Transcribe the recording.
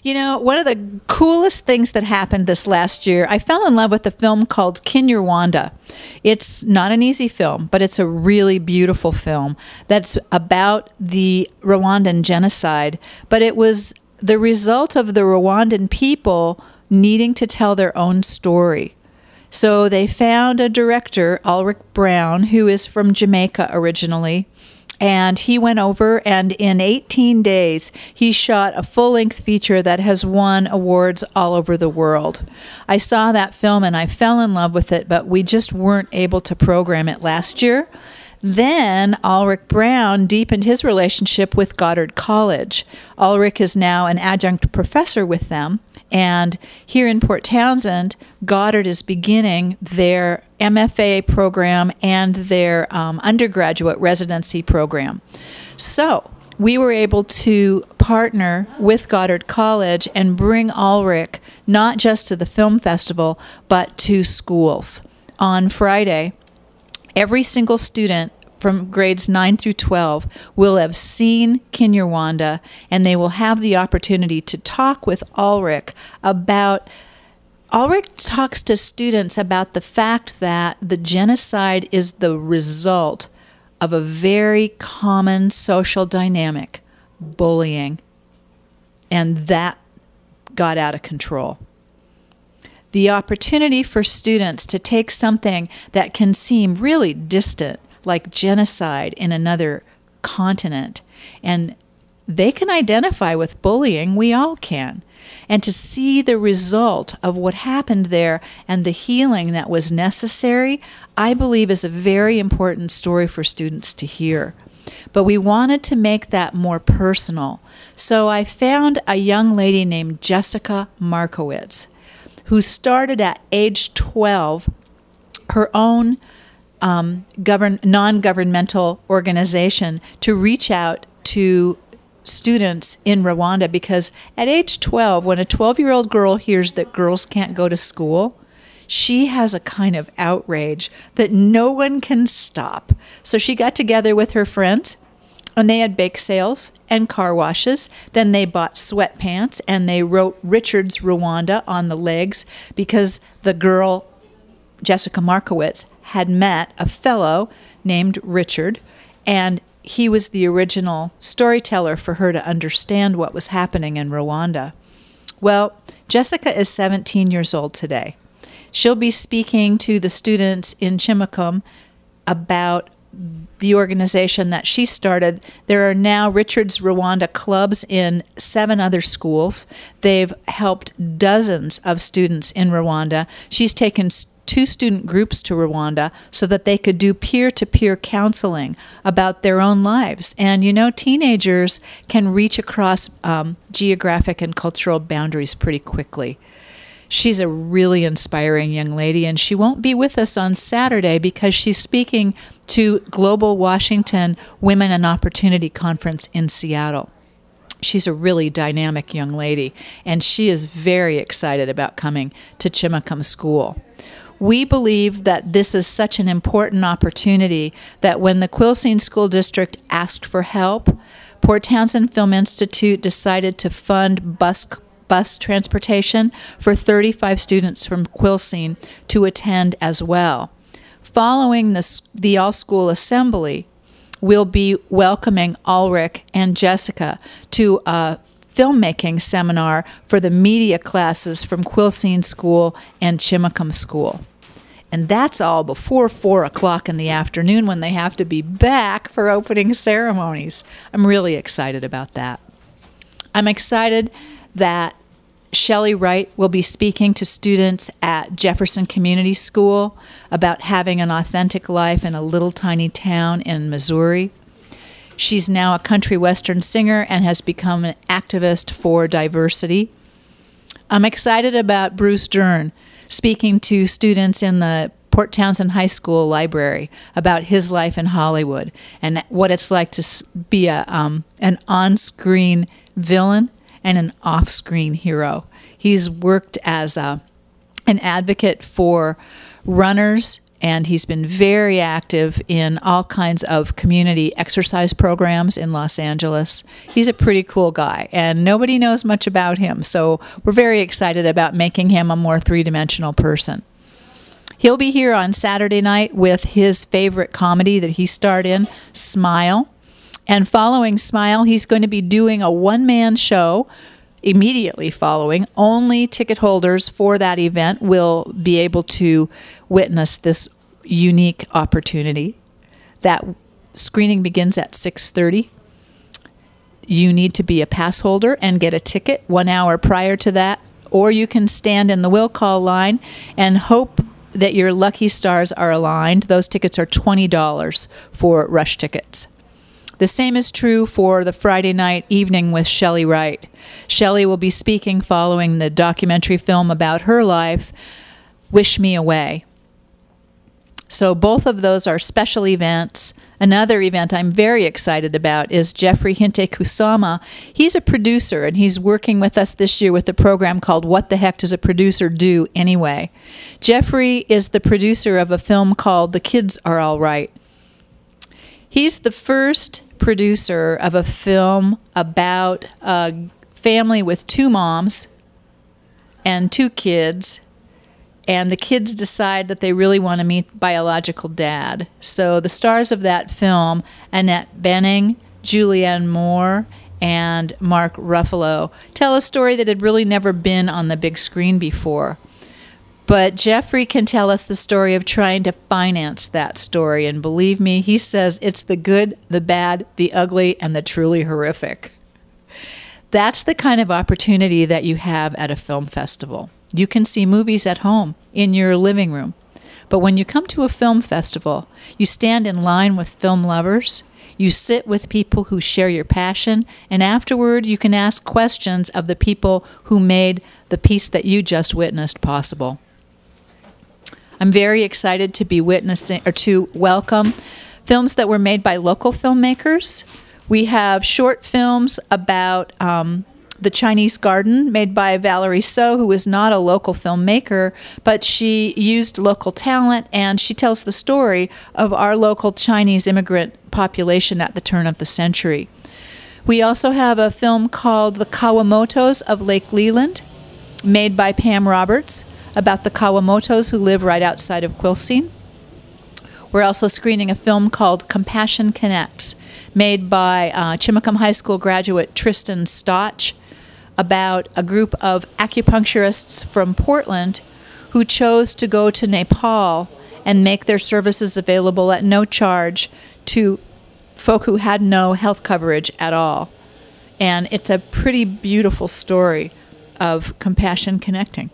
You know, one of the coolest things that happened this last year, I fell in love with a film called Kinyarwanda. It's not an easy film, but it's a really beautiful film that's about the Rwandan genocide. But it was the result of the Rwandan people needing to tell their own story. So they found a director, Ulrich Brown, who is from Jamaica originally. And he went over, and in 18 days, he shot a full-length feature that has won awards all over the world. I saw that film, and I fell in love with it, but we just weren't able to program it last year. Then Ulrich Brown deepened his relationship with Goddard College. Ulrich is now an adjunct professor with them. And here in Port Townsend, Goddard is beginning their MFA program and their undergraduate residency program. So we were able to partner with Goddard College and bring Ulrich not just to the film festival, but to schools. On Friday, every single student from grades 9 through 12 will have seen Kinyarwanda, and they will have the opportunity to talk with Ulrich about... Ulrich talks to students about the fact that the genocide is the result of a very common social dynamic, bullying, and that got out of control. The opportunity for students to take something that can seem really distant, like genocide in another continent, and they can identify with bullying, we all can, and to see the result of what happened there and the healing that was necessary, I believe is a very important story for students to hear. But we wanted to make that more personal, so I found a young lady named Jessica Markowitz, who started at age 12 her own non-governmental organization to reach out to students in Rwanda, because at age 12, when a 12-year-old girl hears that girls can't go to school, she has a kind of outrage that no one can stop. So she got together with her friends, and they had bake sales and car washes. Then they bought sweatpants, and they wrote Richard's Rwanda on the legs, because the girl, Jessica Markowitz, had met a fellow named Richard, and he was the original storyteller for her to understand what was happening in Rwanda. Well, Jessica is 17 years old today. She'll be speaking to the students in Chimacum about the organization that she started. There are now Richard's Rwanda clubs in 7 other schools. They've helped dozens of students in Rwanda. She's taken 2 student groups to Rwanda so that they could do peer-to-peer counseling about their own lives. And, you know, teenagers can reach across geographic and cultural boundaries pretty quickly. She's a really inspiring young lady, and she won't be with us on Saturday because she's speaking to Global Washington Women and Opportunity Conference in Seattle. She's a really dynamic young lady, and she is very excited about coming to Chimacum School. We believe that this is such an important opportunity that when the Quilcene School District asked for help, Port Townsend Film Institute decided to fund bus transportation for 35 students from Quilcene to attend as well. Following the all-school assembly, we'll be welcoming Ulrich and Jessica to a filmmaking seminar for the media classes from Quilcene School and Chimacum School. And that's all before 4 o'clock in the afternoon when they have to be back for opening ceremonies. I'm really excited about that. I'm excited that Shelley Wright will be speaking to students at Jefferson Community School about having an authentic life in a little tiny town in Missouri. She's now a country western singer and has become an activist for diversity. I'm excited about Bruce Dern speaking to students in the Port Townsend High School library about his life in Hollywood and what it's like to be an on-screen villain and an off-screen hero. He's worked as an advocate for runners And he's been very active in all kinds of community exercise programs in Los Angeles. He's a pretty cool guy, and nobody knows much about him, so we're very excited about making him a more three-dimensional person. He'll be here on Saturday night with his favorite comedy that he starred in, Smile. And following Smile, he's going to be doing a one-man show immediately following. Only ticket holders for that event will be able to witness this unique opportunity. That screening begins at 6:30. You need to be a pass holder and get a ticket 1 hour prior to that, or you can stand in the will call line and hope that your lucky stars are aligned. Those tickets are $20 for rush tickets. The same is true for the Friday night evening with Shelley Wright. Shelley will be speaking following the documentary film about her life, Wish Me Away. So both of those are special events. Another event I'm very excited about is Jeffery Kusama. He's a producer, and he's working with us this year with a program called What the Heck Does a Producer Do Anyway? Jeffery is the producer of a film called The Kids Are All Right. He's the first producer of a film about a family with two moms and two kids, and the kids decide that they really want to meet biological dad. So the stars of that film, Annette Bening, Julianne Moore, and Mark Ruffalo, tell a story that had really never been on the big screen before. But Jeffery can tell us the story of trying to finance that story. And believe me, he says it's the good, the bad, the ugly, and the truly horrific. That's the kind of opportunity that you have at a film festival. You can see movies at home, in your living room. But when you come to a film festival, you stand in line with film lovers, you sit with people who share your passion, and afterward you can ask questions of the people who made the piece that you just witnessed possible. I'm very excited to be witnessing, or to welcome films that were made by local filmmakers. We have short films about the Chinese Garden, made by Valerie So, who is not a local filmmaker, but she used local talent, and she tells the story of our local Chinese immigrant population at the turn of the century. We also have a film called The Kawamotos of Lake Leland, made by Pam Roberts, about the Kawamotos who live right outside of Quilcene. We're also screening a film called Compassion Connects, made by Chimacum High School graduate Tristan Stotch, about a group of acupuncturists from Portland who chose to go to Nepal and make their services available at no charge to folk who had no health coverage at all. And it's a pretty beautiful story of compassion connecting.